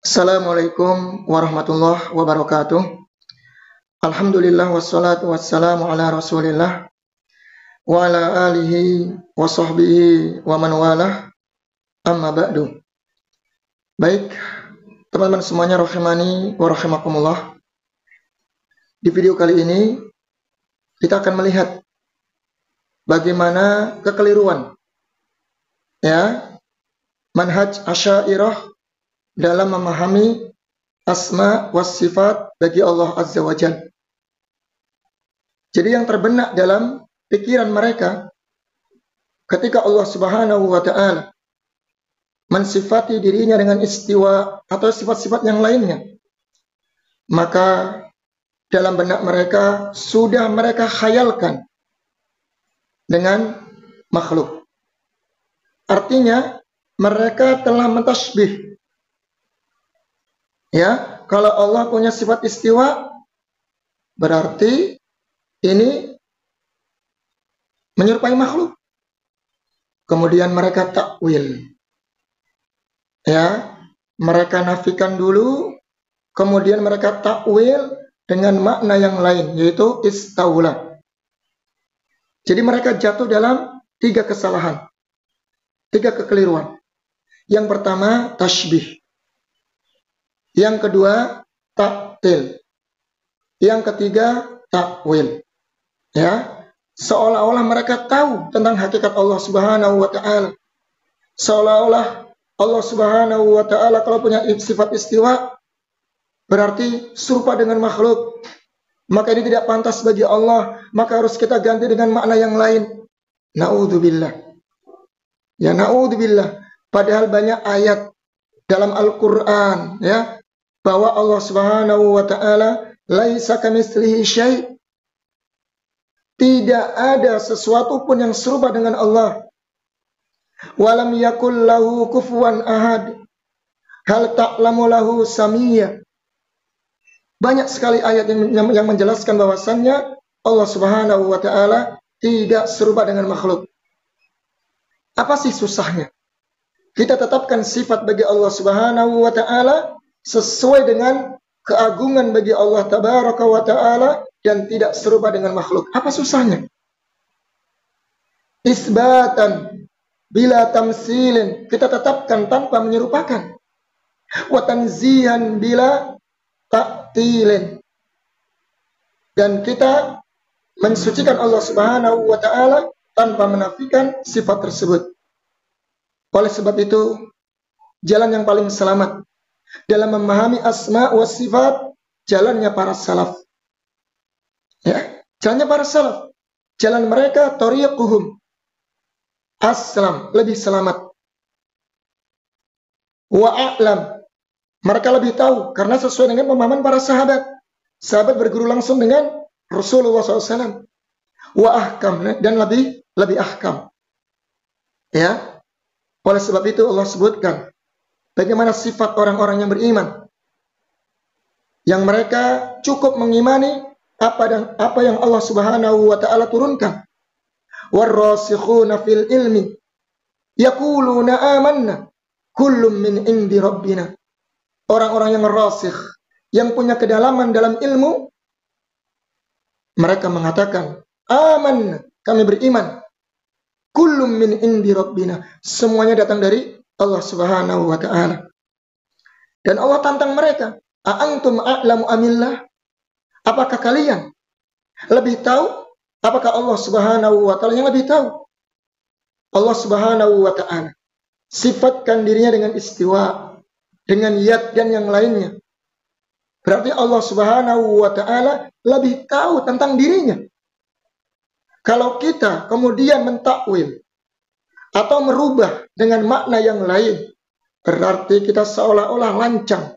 Assalamualaikum warahmatullahi wabarakatuh. Alhamdulillah wassalatu wassalamu ala Rasulillah wa ala alihi wa sahbihi wa man walah. Amma ba'du. Baik, teman-teman semuanya rahimani wa rahimakumullah. Di video kali ini kita akan melihat bagaimana kekeliruan manhaj Asy'ariyah dalam memahami asma was sifat bagi Allah Azza wa Jalla. Jadi yang terbenak dalam pikiran mereka ketika Allah Subhanahu wa taala mensifati dirinya dengan istiwa atau sifat-sifat yang lainnya, maka dalam benak mereka sudah mereka khayalkan dengan makhluk. Artinya mereka telah mentasbih. Kalau Allah punya sifat istiwa, berarti ini menyerupai makhluk. Kemudian mereka takwil. Mereka nafikan dulu, kemudian mereka takwil dengan makna yang lain, yaitu istaula. Jadi mereka jatuh dalam 3 kesalahan, 3 kekeliruan. Yang pertama, tasybih. Yang kedua, taktil. Yang ketiga, takwil. Seolah-olah mereka tahu tentang hakikat Allah Subhanahu wa taala. Seolah-olah Allah Subhanahu wa taala kalau punya sifat istiwa berarti serupa dengan makhluk. Maka ini tidak pantas bagi Allah, maka harus kita ganti dengan makna yang lain. Na'udzubillah. Na'udzubillah. Padahal banyak ayat dalam Al-Qur'an bahwa Allah Subhanahu wa taala laisa kamitslihi syai'. Tidak ada sesuatu pun yang serupa dengan Allah. Walam yakul lahu kufuwan ahad. Hal ta'lamu lahu samiyya. Banyak sekali ayat yang menjelaskan bahwasannya Allah Subhanahu wa taala tidak serupa dengan makhluk. Apa sih susahnya? Kita tetapkan sifat bagi Allah Subhanahu wa taala sesuai dengan keagungan bagi Allah Tabaraka wa ta'ala dan tidak serupa dengan makhluk. Apa susahnya? Isbatan bila tamsilin, kita tetapkan tanpa menyerupakan. Wa tanzihan bila ta'tilin, dan kita mensucikan Allah Subhanahu wa ta'ala tanpa menafikan sifat tersebut. Oleh sebab itu, jalan yang paling selamat dalam memahami asma wa sifat, jalannya para salaf. Jalannya para salaf. Jalan mereka tariquhum aslam, lebih selamat. Wa a'lam, mereka lebih tahu karena sesuai dengan pemahaman para sahabat. Sahabat berguru langsung dengan Rasulullah SAW. Wa ahkam, dan lebih ahkam. Oleh sebab itu Allah sebutkan bagaimana sifat orang-orang yang beriman, yang mereka cukup mengimani apa yang Allah Subhanahu wa taala turunkan. Warrasikhuna fil ilmi yaquluna amanna kullum min indi rabbina. Orang-orang yang rasikh, yang punya kedalaman dalam ilmu, mereka mengatakan amanna, kami beriman. Kullum min indi rabbina, semuanya datang dari Allah Subhanahu wa taala. Dan Allah tantang mereka, a'antum a'lamu amillah? Apakah kalian lebih tahu? Apakah Allah Subhanahu wa taala yang lebih tahu? Allah Subhanahu wa taala sifatkan dirinya dengan istiwa, dengan yad dan yang lainnya. Berarti Allah Subhanahu wa taala lebih tahu tentang dirinya. Kalau kita kemudian mentakwil atau merubah dengan makna yang lain, berarti kita seolah-olah lancang,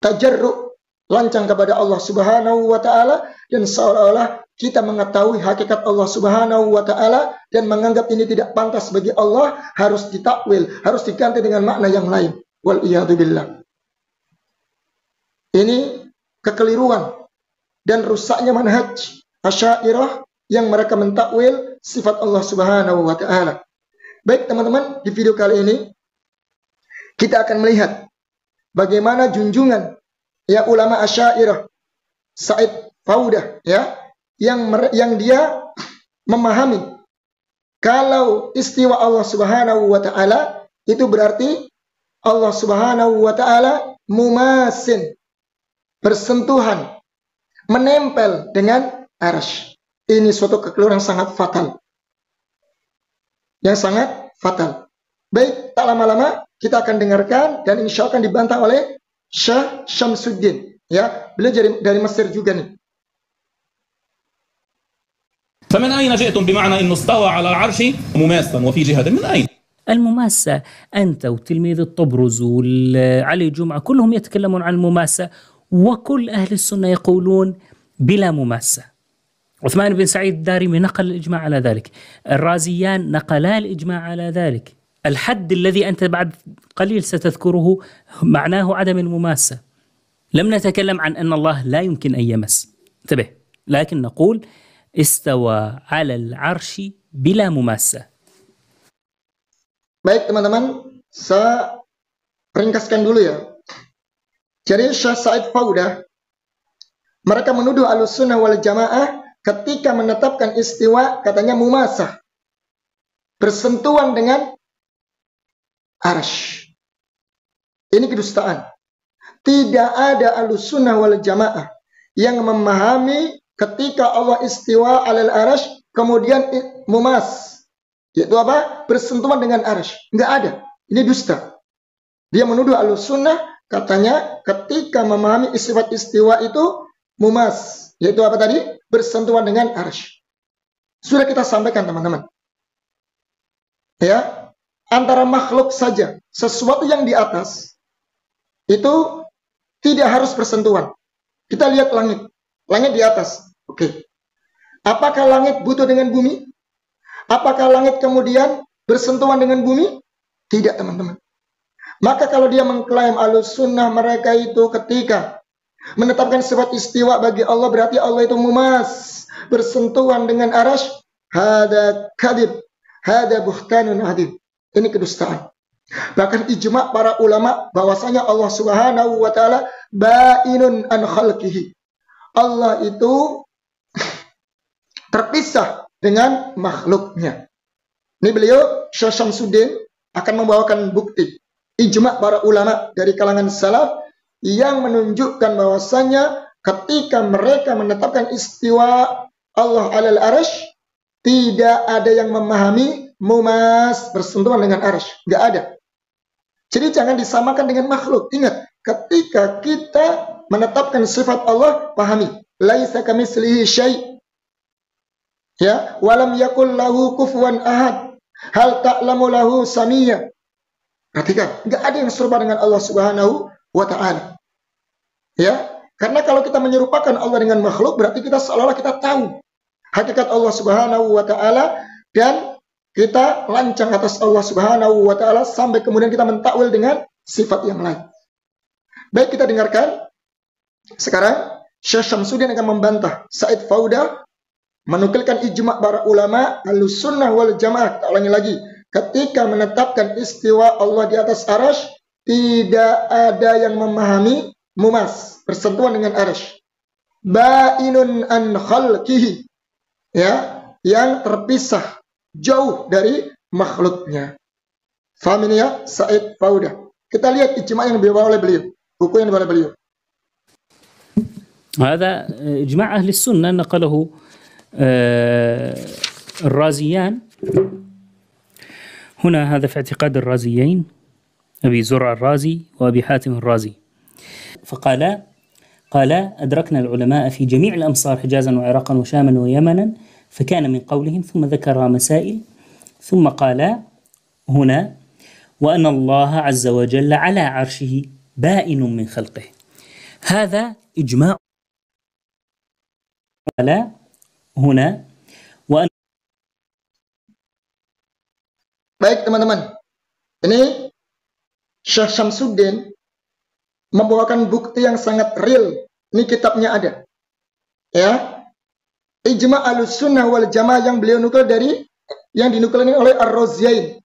tajarru', lancang kepada Allah Subhanahu wa taala, dan seolah-olah kita mengetahui hakikat Allah Subhanahu wa taala dan menganggap ini tidak pantas bagi Allah, harus ditakwil, harus diganti dengan makna yang lain. Wal iyadu billah. Ini kekeliruan dan rusaknya manhaj Asy'ariyah yang mereka mentakwil sifat Allah Subhanahu wa taala. Baik teman-teman, di video kali ini kita akan melihat bagaimana junjungan ya ulama Asy'ariyah Said Faudah ya yang dia memahami kalau istiwa Allah Subhanahu wa taala itu berarti Allah Subhanahu wa taala mumasin, bersentuhan, menempel dengan arsy. Ini suatu kekeliruan yang sangat fatal. Yang sangat fatal. Baik, tak lama-lama kita akan dengarkan dan insya Allah akan dibantah oleh Syekh Syamsuddin. Ya, beliau dari Mesir juga nih. فمن أين جئتم بمعنى أنه استوى على العرش مماثلا وفي جهة من أين؟ المماسة أنت وتلميذ الطبرز وعلي جمعة كلهم يتكلمون عن المماسة، وكل أهل السنة يقولون بلا مماسة. عثمان بن سعيد الدارمي نقل الإجماع على ذلك، الرازيان نقلا الإجماع على ذلك. الحد الذي أنت بعد قليل ستذكره معناه عدم المماسة. لم نتكلم عن أن الله لا يمكن أن يمس، انتبه، لكن نقول استوى على العرش بلا مماسة. Baik teman-teman, saya ringkaskan dulu ya. Jadi Syekh Said Faudah, mereka menuduh Ahlussunnah wal Jamaah ketika menetapkan istiwa katanya mumasah, bersentuhan dengan arsy. Ini kedustaan. Tidak ada Ahlussunnah wal Jamaah yang memahami ketika Allah istiwa alal arsy kemudian mumas, yaitu apa? Bersentuhan dengan arsy. Enggak ada. Ini dusta. Dia menuduh Ahlussunnah katanya ketika memahami sifat istiwa itu mumas, yaitu apa tadi? Bersentuhan dengan arsy. Sudah kita sampaikan teman-teman. Ya, antara makhluk saja, sesuatu yang di atas itu tidak harus bersentuhan. Kita lihat langit. Langit di atas. Oke. Apakah langit butuh dengan bumi? Apakah langit kemudian bersentuhan dengan bumi? Tidak, teman-teman. Maka kalau dia mengklaim Ahlussunnah mereka itu ketika menetapkan sifat istiwa bagi Allah berarti Allah itu mumas, bersentuhan dengan arsy, hada kadib, hada buhtanun adib. Ini kedustaan. Bahkan ijma' para ulama bahwasanya Allah Subhanahu wa taala ba'inun an khalqihi. Allah itu terpisah dengan makhluknya. Ini beliau Syekh Syamsuddin akan membawakan bukti ijma' para ulama dari kalangan salaf yang menunjukkan bahwasanya ketika mereka menetapkan istiwa Allah alal arsy tidak ada yang memahami mumas, bersentuhan dengan arsy. Enggak ada. Jadi jangan disamakan dengan makhluk. Ingat, ketika kita menetapkan sifat Allah, pahami. Laisa kamitslihi syai'. Ya, walam yakul lahu kufuwan ahad. Hal ta'lamu lahu samiyya. Perhatikan, enggak ada yang serupa dengan Allah Subhanahu wa taala. Ya, karena kalau kita menyerupakan Allah dengan makhluk berarti kita seolah-olah kita tahu hakikat Allah Subhanahu wa taala dan kita lancang atas Allah Subhanahu wa taala sampai kemudian kita mentakwil dengan sifat yang lain. Baik, kita dengarkan sekarang Syekh Syamsuddin akan membantah Said Faudah menukilkan ijma' para ulama Ahlussunnah wal Jamaah. Kita ulangi lagi, ketika menetapkan istiwa Allah di atas arsy tidak ada yang memahami mumas, bersentuhan dengan arsy. Ba'inun an khalqihi, ya, yang terpisah jauh dari makhluknya. Faham ini ya, Said Faudah. Kita lihat ijma' yang dibawa oleh beliau, buku yang dibawa oleh beliau. هذا إجماع أهل السنة نقله الرازيان هنا. هذا في اعتقاد الرازيين أبي زرع الرازي وأبي حاتم الرازي. قال أدركنا العلماء في جميع الأمصار حجازا وعراقا وشاما ويمنا فكان من قولهم، ثم ذكر مسائل، ثم قال هنا وأن الله عز وجل على عرشه بائن من خلقه. هذا إجماع. قال هنا وأن. Baik teman-teman, ini Syekh Syamsuddin membawakan bukti yang sangat real. Ini kitabnya ada, ya. Ijma' Ahlussunnah wal Jamaah yang beliau nukil dari yang dinukilkan oleh Ar-Raziyain.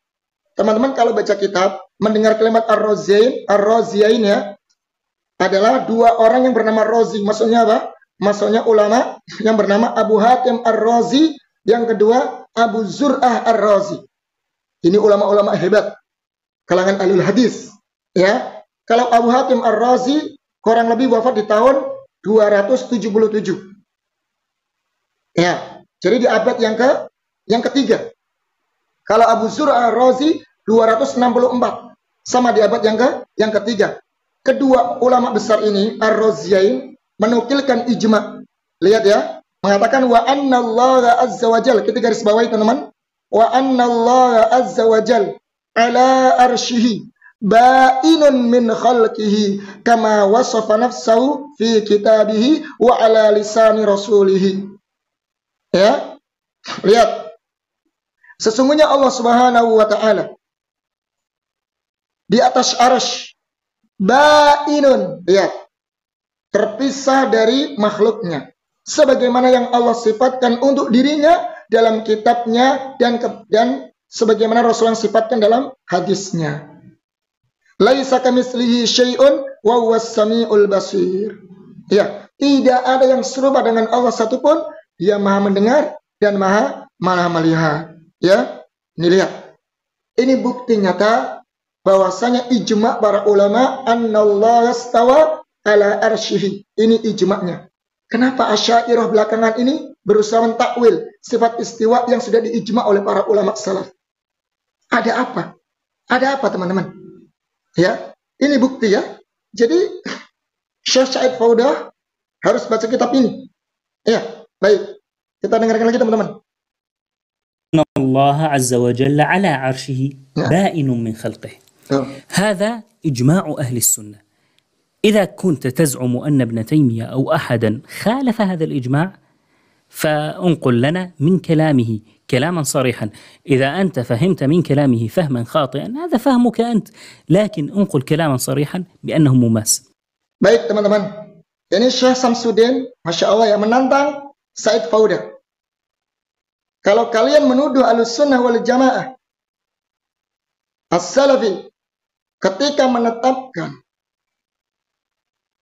Teman-teman kalau baca kitab mendengar kalimat Ar-Raziyain ya, adalah dua orang yang bernama Razi. Maksudnya apa? Maksudnya ulama yang bernama Abu Hatim Ar-Razi, yang kedua Abu Zur'ah Ar-Razi. Ini ulama-ulama hebat kalangan ahlul hadis. Ya, kalau Abu Hatim Ar-Razi kurang lebih wafat di tahun 277. Ya, jadi di abad yang ketiga. Kalau Abu Zur'ah Ar-Razi 264, sama di abad yang ketiga. Kedua ulama besar ini Ar-Raziyain menukilkan ijma. Lihat ya, mengatakan wa annallaha azza wajal, kita garis bawahi teman-teman, wa annallaha azza wajal ala arsyihi ba'inun min khalqihi kama wasafa nafsahu fi kitabihi wa ala lisani rasulihi. Ya, lihat, sesungguhnya Allah Subhanahu wa taala di atas arsy, ba'inun, lihat, terpisah dari makhluknya, sebagaimana yang Allah sifatkan untuk dirinya dalam kitabnya dan sebagaimana Rasulullah sifatkan dalam hadisnya. Laisa kamitslihi syai'un wa huwas samiul basir. Ya, tidak ada yang serupa dengan Allah satupun. Dia Maha mendengar dan Maha melihat. Ya, ini lihat. Ini bukti nyata bahwasanya ijma para ulama annallaha istawa ala arsyihi. Ini ijma'nya. Kenapa Asy'ariyah belakangan ini berusaha mentakwil sifat istiwa yang sudah diijma oleh para ulama salaf? Ada apa? Ada apa teman-teman? Ya, ini bukti ya. Jadi Syekh Said Faudah harus baca kitab ini. Ya, baik. Kita dengarkan lagi teman-teman. الله عز وجل على عرشه بائن من خلقه. هذا إجماع أهل السنة. إذا كنت تزعم أن ابن تيمية أو أحدا خالف هذا الإجماع فانقل لنا من كلامه كلاما صريحا. إذا أنت فهمت من كلامه فهما خاطئا هذا فهمك أنت، لكن انقل كلاما صريحا بأنه مماس. Baik teman-teman, ini Syekh Samsuddin, Masya Allah, yang menantang Said Faudah. Kalau kalian menuduh Ahlussunnah wal Jamaah As-Salafi ketika menetapkan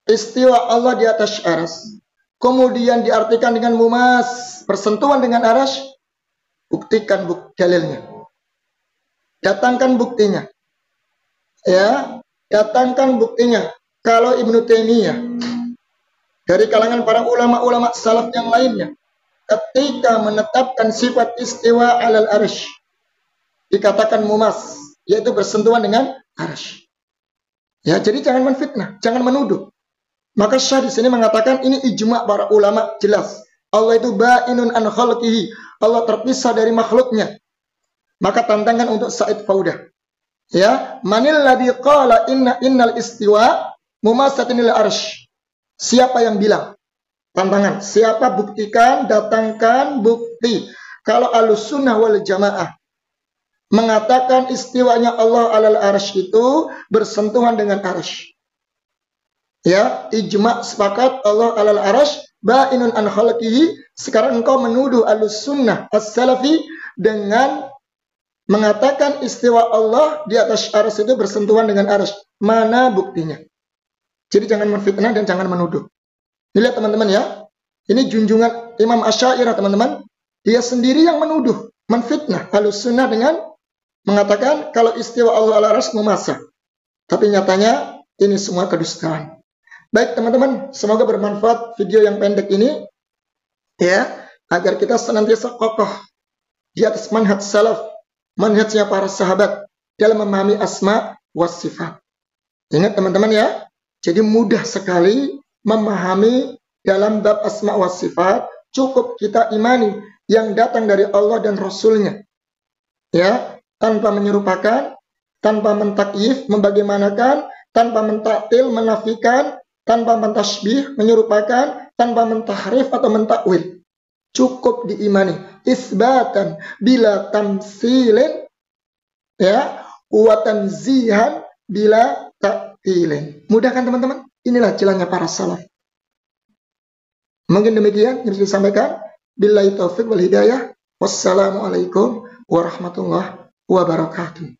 istiwa Allah di atas arsy, kemudian diartikan dengan mumas, bersentuhan dengan arsy, buktikan dalilnya. Datangkan buktinya. Ya, datangkan buktinya. Kalau Ibnu Taimiyah dari kalangan para ulama-ulama salaf yang lainnya ketika menetapkan sifat istiwa alal arsy dikatakan mumas, yaitu bersentuhan dengan arsy. Ya, jadi jangan menfitnah, jangan menuduh. Maka Syekh di sini mengatakan ini ijma' para ulama, jelas. Allah itu ba'inun an khalqihi, Allah terpisah dari makhluknya. Maka tantangan untuk Said Faudah. Ya, manil ladzi qala innal istiwa mumasatinil arsy. Siapa yang bilang? Tantangan. Siapa? Buktikan, datangkan bukti. Kalau Ahlussunnah wal Jamaah mengatakan istiwanya Allah alal arsy itu bersentuhan dengan arsy. Ya, ijma' sepakat Allah alal arsy ba'inun an khalqihi. Sekarang engkau menuduh Ahlussunnah as-Salafi dengan mengatakan istiwa Allah di atas arsy itu bersentuhan dengan arsy. Mana buktinya? Jadi jangan menfitnah dan jangan menuduh. Lihat teman-teman ya, ini junjungan Imam Asy'ariyah teman-teman. Dia sendiri yang menuduh, menfitnah Ahlussunnah dengan mengatakan kalau istiwa Allah ala arsy mumassah. Tapi nyatanya ini semua kedustaan. Baik teman-teman, semoga bermanfaat video yang pendek ini ya, agar kita senantiasa kokoh di atas manhaj salaf, manhajnya para sahabat dalam memahami asma was sifat. Ingat teman-teman ya, jadi mudah sekali memahami dalam bab asma wa sifat, cukup kita imani yang datang dari Allah dan Rasulnya. Ya, tanpa menyerupakan, tanpa mentakyif, membagaimanakan, tanpa mentaktil, menafikan, tanpa mentasbih, menyerupakan, tanpa mentahrif atau mentakwil. Cukup diimani. Isbatan bila tamsilin, ya, wa tanzihan bila ta'tilin. Mudah kan teman-teman? Inilah jalannya para salaf. Mungkin demikian yang bisa disampaikan. Billahi taufiq wal hidayah. Wassalamualaikum warahmatullahi wabarakatuh.